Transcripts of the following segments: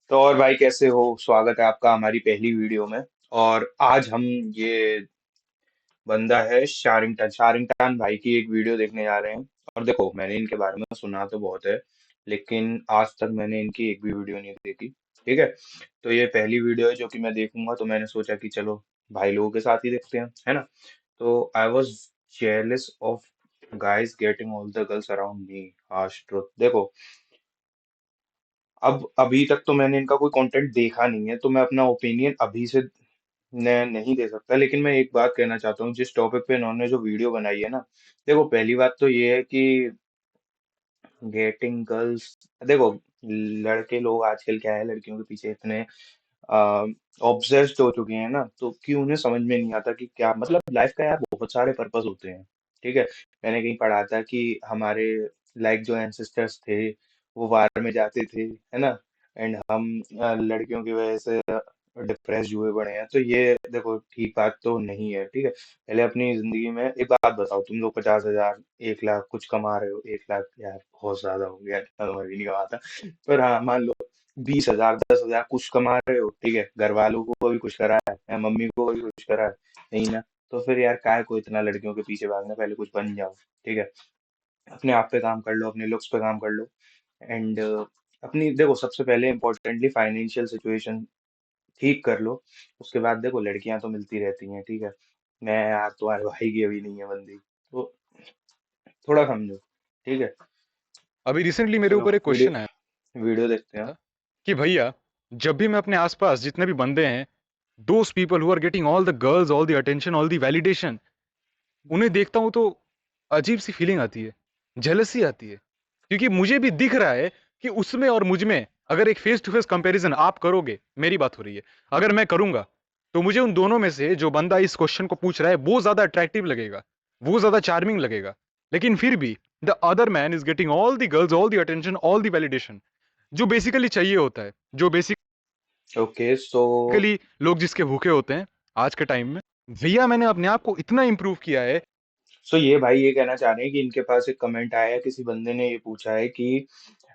तो और भाई कैसे हो? स्वागत है आपका हमारी पहली वीडियो में। और आज हम ये बंदा है शारिंगटन भाई की एक वीडियो देखने जा रहे हैं। और देखो, मैंने इनके बारे में सुना तो बहुत है, लेकिन आज तक मैंने इनकी एक भी वीडियो नहीं देखी। ठीक है, तो ये पहली वीडियो है जो कि मैं देखूंगा, तो मैंने सोचा कि चलो भाई लोगों के साथ ही देखते हैं, है ना। तो I was jealous of guys getting all the girls around me. Harsh truth. देखो, अब अभी तक तो मैंने इनका कोई कंटेंट देखा नहीं है, तो मैं अपना ओपिनियन अभी से नहीं दे सकता। लेकिन मैं एक बात कहना चाहता हूँ, जिस टॉपिक पे इन्होंने जो वीडियो बनाई है ना, देखो पहली बात तो ये है कि गेटिंग गर्ल्स, देखो लड़के लोग आजकल क्या है, लड़कियों के पीछे इतने ऑब्सेस्ड हो चुके हैं ना, तो कि उन्हें समझ में नहीं आता कि क्या मतलब लाइफ का। यार बहुत सारे पर्पस होते हैं। ठीक है, मैंने कहीं पढ़ा था कि हमारे लाइक जो एंसेस्टर्स थे वो वार में जाते थे, है ना। एंड हम लड़कियों की वजह से डिप्रेस हुए पड़े हैं। तो ये देखो ठीक बात तो नहीं है। ठीक है, पहले अपनी जिंदगी में एक बात बताओ, तुम लोग 50,000 1 लाख कुछ कमा रहे हो। 1 लाख यार बहुत ज्यादा हो गया, इतना तो मैं भी नहीं कमाता। पर हाँ, मान लो 20,000 10,000 कुछ कमा रहे हो। ठीक है, घर वालों को भी कुछ करा है या मम्मी को भी कुछ करा है, नहीं ना। तो फिर यार काय को इतना लड़कियों के पीछे भागना, पहले कुछ बन जाओ। ठीक है, अपने आप पे काम कर लो, अपने लुक्स पे काम कर लो। एंड अपनी देखो, सबसे पहले इम्पोर्टेंटली फाइनेंशियल सिचुएशन ठीक कर लो। उसके बाद देखो, लड़कियां तो मिलती रहती हैं। ठीक है, मैं यार तुम्हारे भाई की अभी नहीं है बंदी, तो थोड़ा समझो। ठीक है, अभी रिसेंटली मेरे चलो ऊपर एक क्वेश्चन आया वीडियो वीडियो देखते हैं। था कि भैया, जब भी मैं अपने आसपास जितने भी बंदे हैं, those people who are getting all the girls, all the attention, all the validation, उन्हें देखता हूं तो अजीब सी फीलिंग आती है, जेलसी आती है। क्योंकि मुझे भी दिख रहा है कि उसमें और मुझ में अगर एक फेस टू फेस कंपैरिजन आप करोगे, मेरी बात हो रही है, अगर मैं करूंगा, तो मुझे उन दोनों में से जो बंदा इस क्वेश्चन को पूछ रहा है वो ज्यादा अट्रैक्टिव लगेगा, वो ज्यादा चार्मिंग लगेगा। लेकिन फिर भी the other man is getting all the girls, all the attention, all the validation, जो बेसिकली चाहिए होता है, जो ओके सो बेसिकली लोग जिसके भूखे होते हैं आज के टाइम में। भैया, मैंने अपने आप को इतना इंप्रूव किया है। ये भाई ये कहना चाह रहे हैं कि इनके पास एक कमेंट आया है, किसी बंदे ने ये पूछा है कि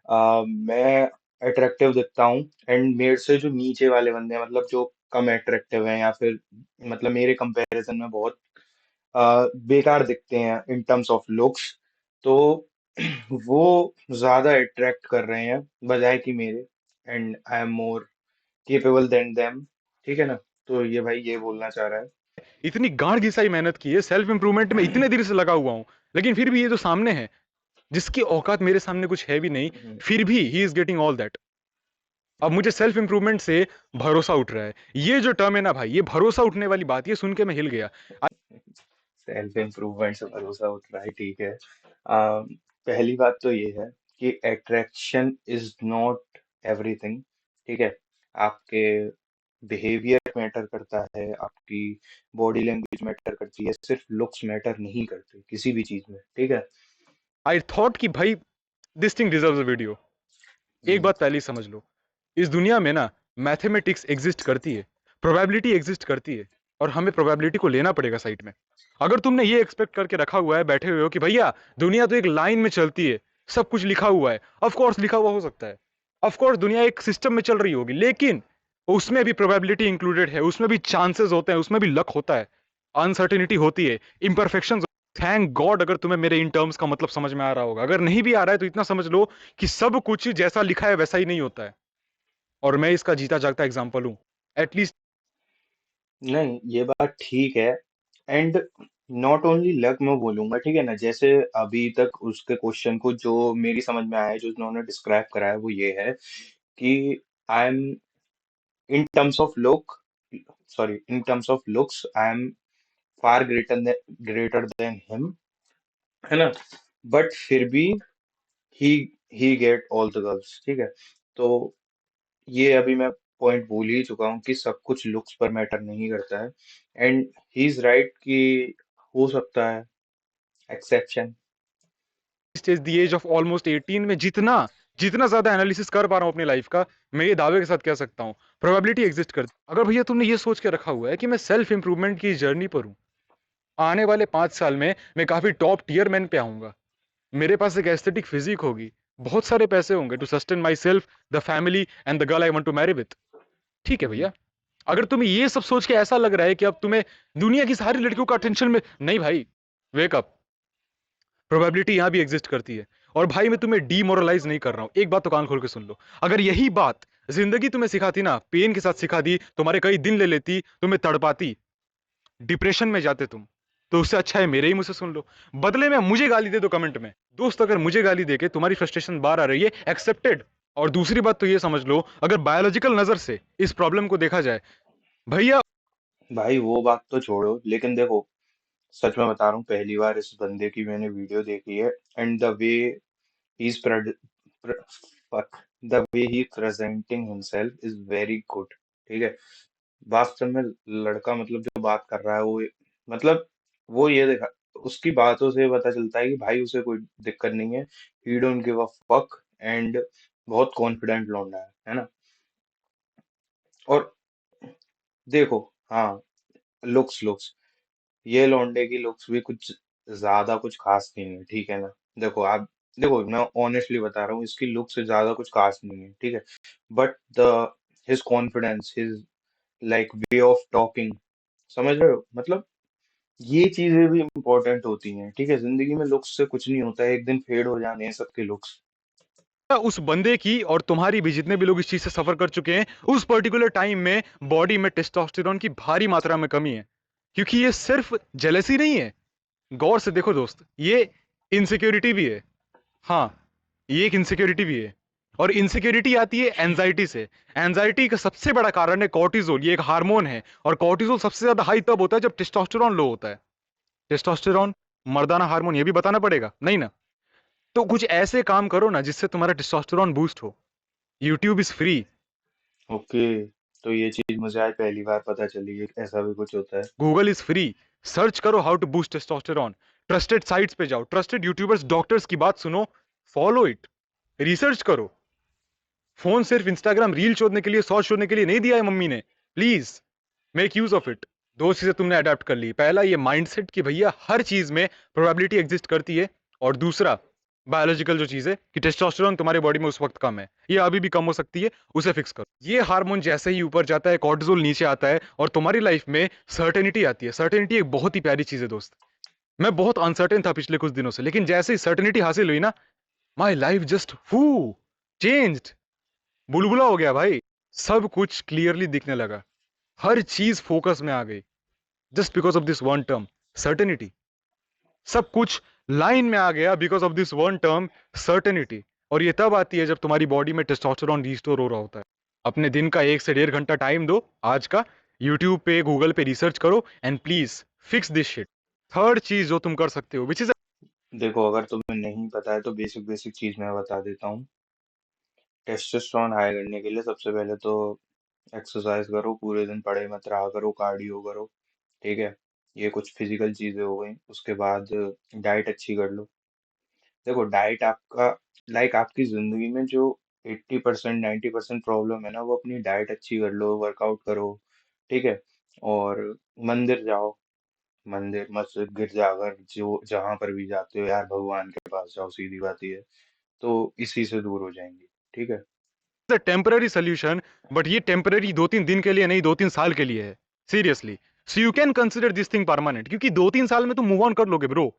मैं अट्रैक्टिव दिखता हूँ, एंड मेरे से जो नीचे वाले बंदे हैं, मतलब जो कम अट्रैक्टिव हैं या फिर मतलब मेरे कंपैरिजन में बहुत बेकार दिखते हैं इन टर्म्स ऑफ लुक्स, तो वो ज्यादा अट्रैक्ट कर रहे हैं बजाय कि मेरे। And I am more capable then them. ठीक है ना, तो ये भाई ये बोलना चाह रहा इतनी गांड घिसाई मेहनत की है, सेल्फ इंप्रूवमेंट में इतने देर से लगा हुआ हूं, लेकिन फिर भी ये जो सामने है, जिसकी औकात मेरे सामने कुछ है भी नहीं, है। फिर भी he is getting all that. अब मुझे सेल्फ इंप्रूवमेंट से भरोसा उठ रहा है। ये जो टर्म है ना भाई, ये भरोसा उठने वाली बात, ये सुन के मैं हिल गया। सेल्फ इम्प्रूवमेंट से भरोसा उठ रहा है, ठीक है। पहली बात तो ये है कि अट्रैक्शन इज नॉट एवरीथिंग। ठीक है, आपके बिहेवियर मैटर करता है, आपकी बॉडी लैंग्वेज मैटर करती है, सिर्फ लुक्स मैटर नहीं करते किसी भी चीज में। ठीक है। आई थॉट कि भाई, this thing deserves a video. एक हम्म, बात पहले ही समझ लो, इस दुनिया में ना मैथमेटिक्स एग्जिस्ट करती है, प्रोबेबिलिटी एग्जिस्ट करती है, और हमें प्रोबेबिलिटी को लेना पड़ेगा साइड में। अगर तुमने ये एक्सपेक्ट करके रखा हुआ है, बैठे हुए हो कि भैया दुनिया तो एक लाइन में चलती है, सब कुछ लिखा हुआ है, ऑफ कोर्स लिखा हुआ हो सकता है, ऑफ कोर्स दुनिया एक सिस्टम में चल रही होगी, लेकिन उसमें भी प्रोबेबिलिटी इंक्लूडेड है, उसमें भी चांसेस होते हैं, उसमें भी लक होता है, अनसर्टेनिटी होती है, इंपरफेक्शन। थैंक गॉड अगर तुम्हें मेरे इन टर्म्स का मतलब समझ में आ रहा होगा। अगर नहीं भी आ रहा है तो इतना समझ लो कि सब कुछ जैसा लिखा है वैसा ही नहीं होता है, और मैं इसका जीता जागता एग्जांपल हूं, एटलीस्ट। नहीं ये बात ठीक है। एंड नॉट ओनली लक मैं बोलूंगा, ठीक है ना। जैसे अभी तक उसके क्वेश्चन को जो मेरी समझ में आया है, जो उन्होंने डिस्क्राइब करा है, वो ये है कि I am in terms of look, sorry in terms of looks I am far greater than him, है ना। बट फिर भी ही ही गेट ऑल द गर्ल्स। ठीक है, तो ये अभी मैं पॉइंट बोल ही चुका हूँ कि सब कुछ लुक्स पर मैटर नहीं करता है। एंड ही इज राइट कि हो सकता है exception. Is the age of almost 18 में जितना जितना ज्यादा एनालिसिस कर पा रहा हूं अपनी लाइफ का, मैं ये दावे के साथ कह सकता हूं प्रोबेबिलिटी एग्जिस्ट करती है। अगर भैया तुमने ये सोच के रखा हुआ है कि मैं सेल्फ इंप्रूवमेंट की जर्नी पर हूं, आने वाले 5 साल में मैं काफी टॉप टीयर मैन पे आऊंगा, मेरे पास एक एस्थेटिक फिजिक होगी, बहुत सारे पैसे होंगे to sustain myself, the family and the girl I want to marry with. ठीक है भैया। अगर तुम्हें ये सब सोच के ऐसा लग रहा है कि अब तुम्हें दुनिया की सारी लड़कियों का अटेंशन में, नहीं भाई, वेक अप। प्रोबेबिलिटी यहां भी एग्जिस्ट करती है। और भाई मैं तुम्हें डीमोरलाइज नहीं कर रहा हूं, एक बात तो कान खोल के सुन लो। अगर यही बात जिंदगी तुम्हें सिखाती ना, पेन के साथ सिखा दी, तुम्हारे कई दिन ले लेती, तुम्हें तड़पाती, डिप्रेशन में जाते तुम, तो उससे अच्छा है मेरे ही मुंह से सुन लो। बदले में मुझे गाली दे दो कमेंट में। दोस्त, अगर मुझे गाली देके तुम्हारी फ्रस्ट्रेशन बाहर आ रही है, एक्सेप्टेड। और दूसरी बात तो ये समझ लो, अगर बायोलॉजिकल नजर से इस प्रॉब्लम को देखा जाए भैया। भाई वो बात तो छोड़ो, लेकिन देखो, सच में बता रहा हूँ, पहली बार इस बंदे की मैंने वीडियो देखी है, and the way he is fuck, the way he presenting himself is very good. ठीक है, वास्तव में लड़का मतलब जो बात कर रहा है वो, मतलब वो ये देखा, उसकी बातों से पता चलता है कि भाई उसे कोई दिक्कत नहीं है, ही don't give a fuck, and बहुत कॉन्फिडेंट लौंडा है ना। और देखो, हाँ, लुक्स लुक्स, ये लौंडे की लुक्स भी कुछ ज्यादा कुछ खास नहीं है, ठीक है ना। देखो आप, देखो मैं ऑनेस्टली बता रहा हूँ, इसकी लुक से ज्यादा कुछ खास नहीं है, ठीक है, but the his confidence, his like way of talking, समझ रहे हो मतलब, ये चीजें भी इम्पोर्टेंट होती हैं, ठीक है, जिंदगी में लुक्स से कुछ नहीं होता है, एक दिन फेड हो जाने हैं सबके लुक्स। उस बंदे की और तुम्हारी भी, जितने भी लोग इस चीज से सफर कर चुके हैं, उस पर्टिकुलर टाइम में बॉडी में टेस्टोस्टेरोन की भारी मात्रा में कमी है। क्योंकि ये सिर्फ जेलसी नहीं है, गौर से देखो दोस्त, ये इनसिक्योरिटी भी है। हाँ, ये एक इनसिक्योरिटी भी है। और इनसिक्योरिटी आती है एंजाइटी से। एंजाइटी का सबसे बड़ा कारण है कॉर्टिसोल, ये एक हार्मोन है। और कॉर्टिसोल सबसे ज्यादा हाई तब होता है जब टेस्टोस्टेरोन लो होता है। टेस्टोस्टेरोन मर्दाना हार्मोन, ये भी बताना पड़ेगा नहीं ना। तो कुछ ऐसे काम करो ना जिससे तुम्हारा टेस्टोस्टेरोन बूस्ट हो। YouTube is free. ओके, तो ये चीज मुझे आज पहली बार पता चली है, ऐसा भी कुछ होता है। Google is free. सर्च करो how to boost testosterone. Trusted sites पे जाओ, ट्रस्टेड यूट्यूबर्स, डॉक्टर्स की बात सुनो, फॉलो इट, रिसर्च करो। फोन सिर्फ इंस्टाग्राम रील शोधने के लिए, शॉर्ट शोधने के लिए नहीं दिया है मम्मी ने। Please make use of it. दो चीजें तुमने अडेप्ट कर ली, पहला ये माइंडसेट कि भैया हर चीज में प्रोबेबिलिटी एग्जिस्ट करती है। और दूसरा बायोलॉजिकल जो चीज है कि टेस्टोस्टेरोन तुम्हारे बॉडी में उस वक्त कम है, ये अभी भी कम हो सकती है, उसे फिक्स करो। ये हार्मोन जैसे ही ऊपर जाता है, कॉर्टिसोल नीचे आता है, और तुम्हारी लाइफ में सर्टेनिटी आती है। सर्टेनिटी एक बहुत ही प्यारी चीज है दोस्त। मैं बहुत अनसर्टेन था पिछले कुछ दिनों से, लेकिन जैसे ही सर्टेनिटी हासिल हुई ना, माई लाइफ जस्ट फू चेंज्ड। बुलबुला हो गया भाई। सब कुछ क्लियरली दिखने लगा, हर चीज फोकस में आ गई, just because of this one term, certainty. सब कुछ लाइन में आ गया because of this one term, certainty. और ये तब आती है जब तुम्हारी बॉडी में टेस्टोस्टेरोन रिस्टोर हो रहा होता है। अपने दिन का 1 से 1.5 घंटा टाइम दो आज का, यूट्यूब पे गूगल पे रिसर्च करो, and please fix this shit. Third चीज जो तुम कर सकते हो, विच इज, देखो, अगर तुम्हें नहीं पता है तो बेसिक बेसिक चीज मैं बता देता हूँ। टेस्टोस्टेरोन हाई करने के लिए सबसे पहले तो एक्सरसाइज करो, पूरे दिन पड़े मत रहा करो, कार्डियो करो, ठीक है, ये कुछ फिजिकल चीजें हो गई। उसके बाद डाइट अच्छी कर लो। देखो, डाइट आपका, लाइक आपकी जिंदगी में जो 80% 90% प्रॉब्लम है ना, वो अपनी डाइट अच्छी कर लो, वर्कआउट करो, ठीक है, और मंदिर जाओ, मंदिर मस्जिद गिरजाघर जो जहां पर भी जाते हो यार, भगवान के पास जाओ, सीधी बात ये है, तो इसी से दूर हो जाएंगे, ठीक है। Temporary solution. बट ये टेम्पररी 2-3 दिन के लिए नहीं, 2-3 साल के लिए है, seriously. So you can consider this thing permanent, क्योंकि 2-3 साल में तुम मूव ऑन कर लोगे ब्रो।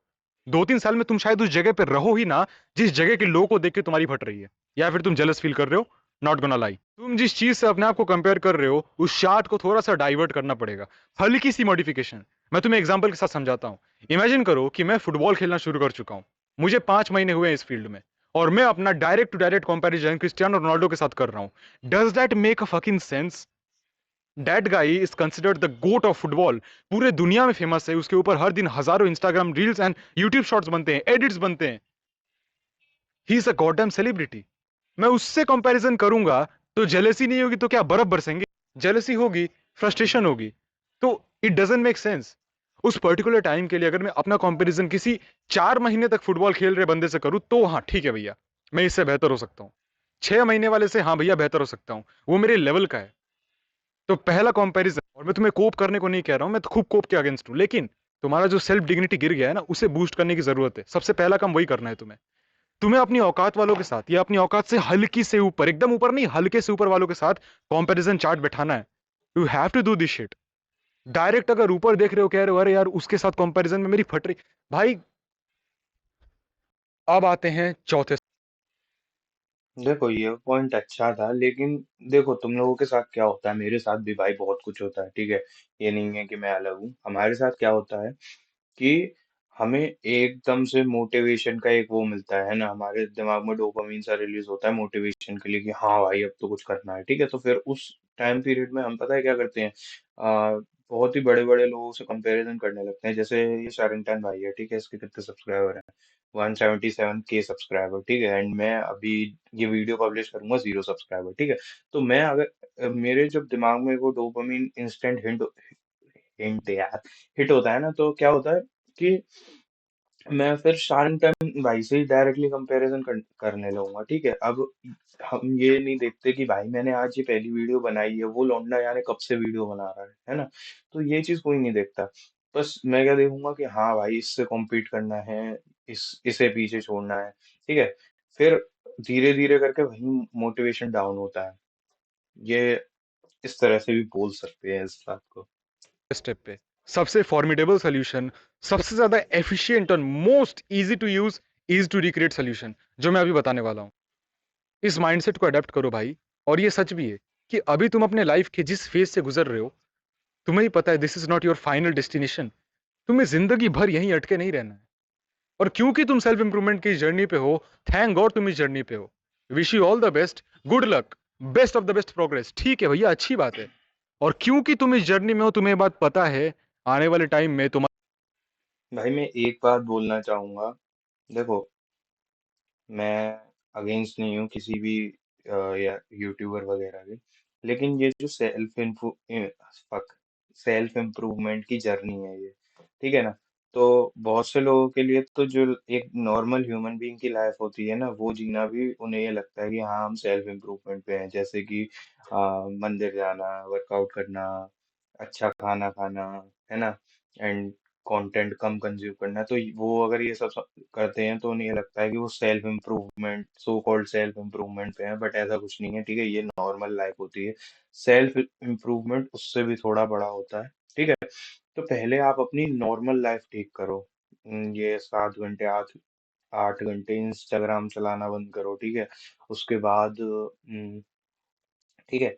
2-3 साल में तुम शायद उस जगह पे रहो ही ना जिस जगह के लोगों को देख के तुम्हारी फट रही है, या फिर तुम जेलस फील कर रहे हो। नॉट गोना लाई, तुम जिस चीज से अपने आप को कंपेयर कर रहे हो, उस चार्ट को थोड़ा सा डाइवर्ट करना पड़ेगा, हल्की सी मॉडिफिकेशन। मैं तुम्हें एग्जांपल के साथ समझाता हूं। इमेजिन करो कि मैं फुटबॉल खेलना शुरू कर चुका हूं, मुझे 5 महीने हुए हैं इस फील्ड में, और मैं अपना direct to direct comparison Cristiano Ronaldo के साथ कर रहा हूं। Does that make a fucking sense? That guy is considered the GOAT of football, पूरे दुनिया में फेमस है, उसके ऊपर हर दिन हजारों Instagram reels and YouTube shorts बनते हैं, एडिट्स बनते हैं। He is a goddamn celebrity. मैं उससे कंपैरिजन करूंगा तो जेलेसी नहीं होगी तो क्या बर्फ बरसेंगे? जेलेसी होगी, फ्रस्ट्रेशन होगी। तो इट डजंट मेक सेंस। उस पर्टिकुलर टाइम के लिए अगर मैं अपना कंपैरिजन किसी 4 महीने तक फुटबॉल खेल रहे बंदे से करूं, तो हाँ ठीक है भैया, मैं इससे बेहतर हो सकता हूं। 6 महीने वाले से हाँ भैया बेहतर हो सकता हूं, वो मेरे लेवल का है। तो पहला कंपैरिजन, और मैं तुम्हें कोप करने को नहीं कह रहा हूं, मैं तो खूब कोप के अगेंस्ट हूं, लेकिन तुम्हारा जो सेल्फ डिग्निटी गिर गया है ना, उसे बूस्ट करने की जरूरत है। सबसे पहला काम वही करना है तुम्हें। तुम्हें अपनी औकात वालों के साथ या अपनी औकात से हल्की से ऊपर, एकदम ऊपर नहीं, हल्के से ऊपर वालों के साथ कंपैरिजन चार्ट बैठाना है। You have to do this shit. Direct अगर ऊपर देख रहे हो, कह रहे हो अरे यार उसके साथ कंपैरिजन में मेरी फट रही। भाई, अब आते हैं चौथे। देखो ये पॉइंट अच्छा था, लेकिन देखो तुम लोगों के साथ क्या होता है, मेरे साथ भी भाई बहुत कुछ होता है, ठीक है। ये नहीं है कि मैं अलग हूँ। हमारे साथ क्या होता है कि हमें एकदम से मोटिवेशन का एक वो मिलता है ना, हमारे दिमाग में डोपामिन सा रिलीज होता है मोटिवेशन के लिए कि हाँ भाई अब तो कुछ करना है, ठीक है। तो फिर उस टाइम पीरियड में हम पता है क्या करते हैं, बहुत ही बड़े बड़े लोगों से कंपैरिजन करने लगते हैं। जैसे ये शाहरुख भाई है, ठीक है, इसके कितने सब्सक्राइबर हैं, 177K सब्सक्राइबर, ठीक है। एंड मैं अभी ये वीडियो पब्लिश करूंगा 0 सब्सक्राइबर, ठीक है। तो मैं अगर मेरे जब दिमाग में वो डोपामिन इंस्टेंट हिट हिंट यार हिट होता है ना, तो क्या होता है कि मैं फिर शार्क टैंक भाई से ही डायरेक्टली कंपैरिजन करने लगूंगा, ठीक है। अब हम ये नहीं देखते कि भाई मैंने आज ये पहली वीडियो बनाई है, वो लौंडा यार कब से वीडियो बना रहा है ना। तो ये चीज कोई नहीं देखता। बस मैं क्या देखूंगा कि हाँ भाई इससे कॉम्पीट करना है, इसे पीछे छोड़ना है, ठीक है। फिर धीरे धीरे करके वही मोटिवेशन डाउन होता है। ये इस तरह से भी बोल सकते हैं इस बात को। स्टेप पे सबसे फॉर्मिडेबल सोल्यूशन, सबसे ज्यादा एफिशिएंट और most easy to use, is to recreate solution, जो मैं अभी बताने वाला हूं। इस माइंडसेट को अडेप्ट करो भाई। और ये सच भी है कि अभी तुम अपने लाइफ के जिस फेज से गुजर रहे हो, तुम्हें ही पता है this is not your final destination. तुम्हें जिंदगी भर यहीं अटके नहीं रहना है। और क्योंकि तुम सेल्फ इंप्रूवमेंट की जर्नी पे हो, थैंक गॉड तुम इस जर्नी पे हो। Wish you all the best, good luck, best of the best progress. ठीक है भैया, अच्छी बात है। और क्योंकि तुम इस जर्नी में हो, तुम्हें ये बात पता है आने वाले टाइम में तुम। भाई मैं एक बात बोलना चाहूंगा। देखो मैं अगेंस्ट नहीं हूँ किसी भी या यूट्यूबर वगैरह के, लेकिन ये जो सेल्फ इम्प्रूवमेंट की जर्नी है ये, ठीक है ना। तो बहुत से लोगों के लिए तो जो एक नॉर्मल ह्यूमन बीइंग की लाइफ होती है ना, वो जीना भी उन्हें ये लगता है कि हाँ हम सेल्फ इम्प्रूवमेंट पे हैं। जैसे कि मंदिर जाना, वर्कआउट करना, अच्छा खाना खाना, है ना, एंड कंटेंट कम कंज्यूम करना। तो वो अगर ये सब करते हैं तो उन्हें ये लगता है कि वो self improvement, so called self improvement पे हैं, बट ऐसा कुछ नहीं है, ठीक है। ये नॉर्मल लाइफ होती है। सेल्फ इम्प्रूवमेंट उससे भी थोड़ा बड़ा होता है, ठीक है। तो पहले आप अपनी नॉर्मल लाइफ ठीक करो। ये 7 घंटे 8 8 घंटे इंस्टाग्राम चलाना बंद करो, ठीक है। उसके बाद ठीक है,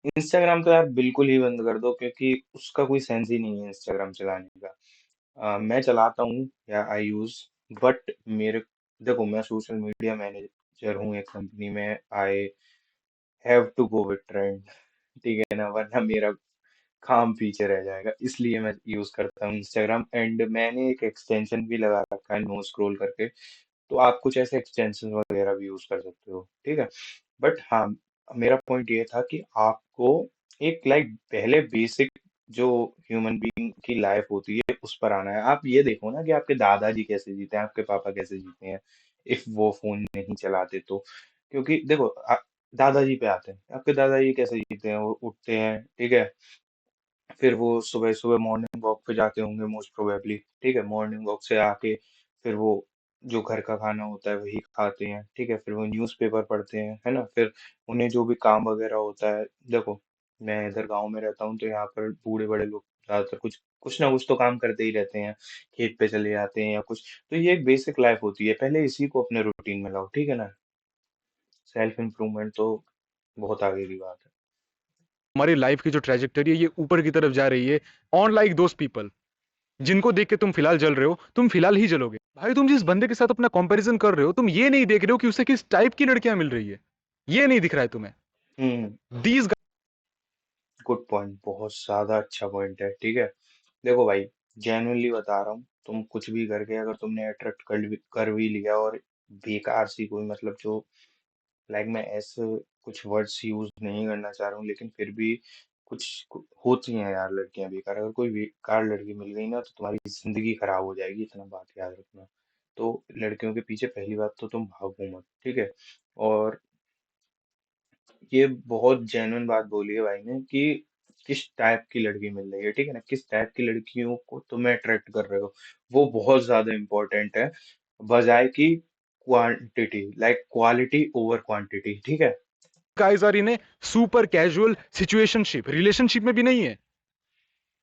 इंस्टाग्राम तो यार बिल्कुल ही बंद कर दो, क्योंकि उसका कोई सेंस ही नहीं है इंस्टाग्राम चलाने का। मैं चलाता हूँ या आई यूज, बट मेरे देखो मैं सोशल मीडिया मैनेजर हूँ एक कंपनी में। I have to go with trend, ठीक है ना, वरना मेरा काम पीछे रह जाएगा। इसलिए मैं यूज करता हूँ इंस्टाग्राम। एंड मैंने एक एक्सटेंशन भी लगा रखा है नो स्क्रॉल करके। तो आप कुछ ऐसे एक्सटेंशन वगैरह भी यूज कर सकते हो, ठीक है। बट हाँ, मेरा पॉइंट ये था कि आपको एक लाइक पहले बेसिक जो ह्यूमन बीइंग की लाइफ होती है उस पर आना है। आप ये देखो ना कि आपके दादाजी कैसे जीते हैं, आपके पापा कैसे जीते हैं, इफ वो फोन नहीं चलाते तो। क्योंकि देखो दादाजी पे आते हैं, आपके दादाजी कैसे जीते हैं, वो उठते हैं, ठीक है। फिर वो सुबह सुबह मॉर्निंग वॉक पे जाते होंगे मोस्ट प्रोबेबली, ठीक है। मॉर्निंग वॉक से आके फिर वो जो घर का खाना होता है वही खाते हैं, ठीक है। फिर वो न्यूज़पेपर पढ़ते हैं, है ना। फिर उन्हें जो भी काम वगैरह होता है, देखो मैं इधर गांव में रहता हूँ तो यहाँ पर बूढ़े बड़े लोग ज्यादातर कुछ कुछ ना कुछ तो काम करते ही रहते हैं। खेत पे चले जाते हैं या कुछ। तो ये एक बेसिक लाइफ होती है, पहले इसी को अपने रूटीन में लाओ, ठीक है ना। सेल्फ इम्प्रूवमेंट तो बहुत आगे की बात है। हमारी लाइफ की जो ट्रेजेक्टरी है ये ऊपर की तरफ जा रही है। ऑन लाइक दोस पीपल जिनको देख के तुम फिलहाल जल रहे हो, तुम फिलहाल ही जलोगे। भाई, तुम जिस बंदे के साथ अपना कंपैरिजन कर रहे हो, तुम ये नहीं देख रहे हो कि उसे किस टाइप की लड़कियां मिल रही है। ये नहीं दिख रहा है तुम्हें। हम्म। दीज। गुड पॉइंट, बहुत ज्यादा अच्छा पॉइंट है, ठीक है। देखो भाई, जेन्युइनली बता रहा हूँ, तुम कुछ भी करके अगर तुमने अट्रैक्ट कर भी लिया और बेकार सी कोई मतलब जो लाइक मैं ऐसे कुछ वर्ड्स यूज नहीं करना चाह रहा हूँ, लेकिन फिर भी होती हैं यार लड़कियां बेकार। अगर कोई बेकार लड़की मिल गई ना तो तुम्हारी जिंदगी खराब हो जाएगी, इतना बात याद रखना। तो लड़कियों के पीछे पहली बात तो तुम भागो मत, ठीक है। और ये बहुत जेन्युइन बात बोली है भाई ने कि किस टाइप की लड़की मिल रही है, ठीक है ना, किस टाइप की लड़कियों को तुम्हें अट्रैक्ट कर रहे हो, वो बहुत ज्यादा इम्पोर्टेंट है। बजाय कि quantity, like quality over quantity, ठीक है। Guys are in a super casual situationship, relationship में भी नहीं है,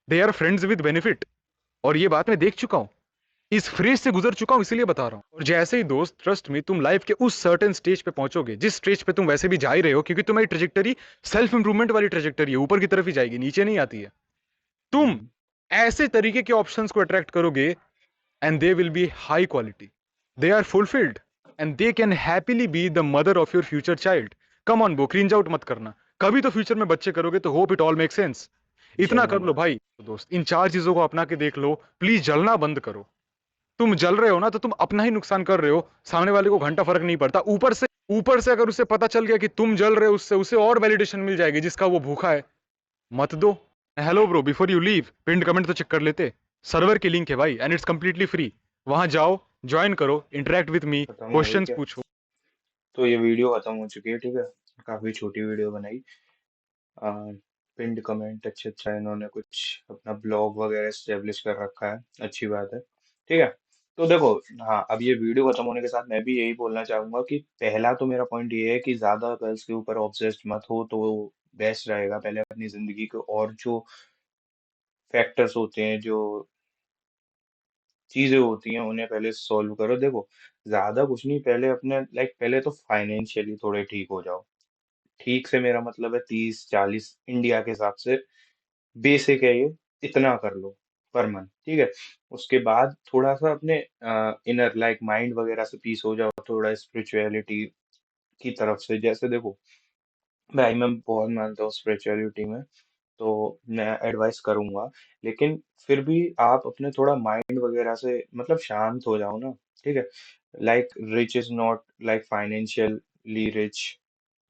they are friends with benefit. और ये बात मैं देख चुका हूं, इस फ्रेज से गुजर चुका हूं, इसीलिए बता रहा हूं। और जैसे ही दोस्त, ट्रस्ट में, तुम लाइफ के उस सर्टेन स्टेज पे पहुंचोगे जिस स्टेज पे तुम वैसे भी जा ही रहे हो, क्योंकि तुम्हारी ट्रेजेक्टरी सेल्फ इंप्रूवमेंट वाली ट्रेजेक्टरी है, ऊपर की तरफ ही जाएगी, नीचे नहीं आती है। तुम हम्म, ऐसे तरीके के ऑप्शंस को अट्रैक्ट करोगे and they will be high quality, they are fulfilled and they can happily be the mother of your future child. Come on bro, cringe out मत करना। कभी तो फ्यूचर में बच्चे करोगे, तो hope it all make sense. इतना कर जेन्युइन लो बात। भाई। तो दोस्त, इन 4 चीजों को अपना के देख लो, प्लीज जलना बंद करो। तुम जल रहे हो ना, तो तुम अपना ही नुकसान कर रहे हो, सामने वाले को घंटा फर्क नहीं पड़ता। ऊपर से अगर उसे पता चल गया कि तुम जल रहे हो, उससे उसे और वैलिडेशन मिल जाएगी जिसका वो भूखा है। मत दो। Hello bro, before you leave पिंड कमेंट तो चेक कर लेते। सर्वर की लिंक है भाई, एंड इट्स कंप्लीटली फ्री। वहां जाओ, ज्वाइन करो, इंटरेक्ट विद मी, खत्म हो गई क्वेश्चंस क्या? पूछो। तो ये वीडियो खत्म हो चुकी है, ठीक है। काफी छोटी वीडियो बनाई। पिंड कमेंट, अच्छा अच्छा, इन्होंने कुछ अपना ब्लॉग वगैरह स्टेब्लिश कर रखा है, अच्छी बात है, ठीक है। तो देखो, हाँ, अब ये वीडियो खत्म होने के साथ मैं भी यही बोलना चाहूंगा कि पहला तो मेरा पॉइंट ये है कि ज्यादा गर्ल्स के ऊपर ऑब्सेस्ड मत हो, तो बेस्ट रहेगा। पहले अपनी जिंदगी के और जो फैक्टर्स होते हैं, जो चीजें होती हैं, उन्हें पहले सॉल्व करो। देखो, ज्यादा कुछ नहीं, पहले अपने लाइक पहले तो फाइनेंशियली थोड़े ठीक हो जाओ। ठीक से मेरा मतलब है 30-40 इंडिया के हिसाब से बेसिक है ये, इतना कर लो पर मंथ, ठीक है। उसके बाद थोड़ा सा अपने इनर लाइक माइंड वगैरह से पीस हो जाओ, थोड़ा स्पिरिचुअलिटी की तरफ से। जैसे देखो भाई, मैं बहुत मानता हूँ स्पिरिचुअलिटी में, तो मैं एडवाइस करूंगा, लेकिन फिर भी आप अपने थोड़ा माइंड वगैरह से मतलब शांत हो जाओ ना, ठीक है। Like rich is not like financially rich,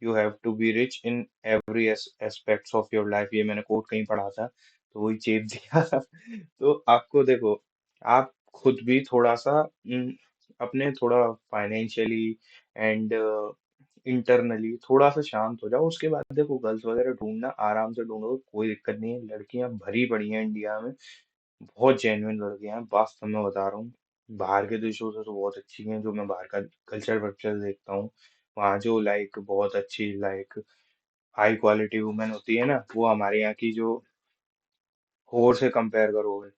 you have to be rich in every aspects of your life. ये मैंने कोट कहीं पढ़ा था, तो वही चेप दिया। तो आपको देखो, आप खुद भी थोड़ा सा अपने थोड़ा फाइनेंशियली एंड इंटरनली थोड़ा सा शांत हो जाओ। उसके बाद देखो, गर्ल्स वगैरह ढूंढना आराम से ढूंढो, कोई दिक्कत नहीं है। लड़कियां भरी पड़ी हैं इंडिया में, बहुत जेन्युइन लड़कियां हैं, वास्तव में बता रहा हूँ। बाहर के देशों से तो बहुत अच्छी हैं, जो मैं बाहर का कल्चर वल्चर देखता हूँ। वहाँ जो लाइक बहुत अच्छी लाइक हाई क्वालिटी वुमेन होती है ना, वो हमारे यहाँ की जो होर से कंपेयर करोगे,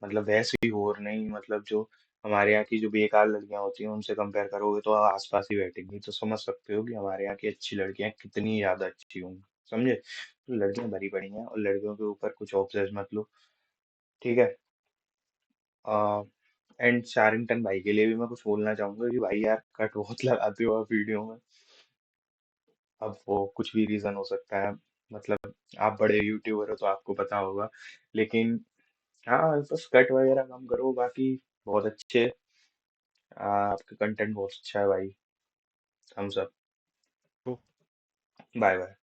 मतलब वैसी होर नहीं, मतलब जो हमारे यहाँ की जो बेकार लड़कियां होती हैं उनसे कंपेयर करोगे तो आसपास ही बैठेंगी। तो समझ सकते हो कि हमारे यहाँ की अच्छी लड़कियां कितनी ज्यादा अच्छी होंगी, समझे। तो लड़कियां भरी पड़ी हैं, और लड़कियों के ऊपर कुछ ऑब्सेस मत लो, ठीक है। एंड शारिंगटन भाई के लिए भी मैं कुछ बोलना चाहूंगा कि भाई यार, कट बहुत लगाते हो आप वीडियो में। अब वो कुछ भी रीजन हो सकता है, मतलब आप बड़े यूट्यूबर हो तो आपको पता होगा, लेकिन हाँ, बस कट वगैरह कम करो, बाकी बहुत अच्छे। आपका कंटेंट बहुत अच्छा है भाई। Thumbs up. Bye bye.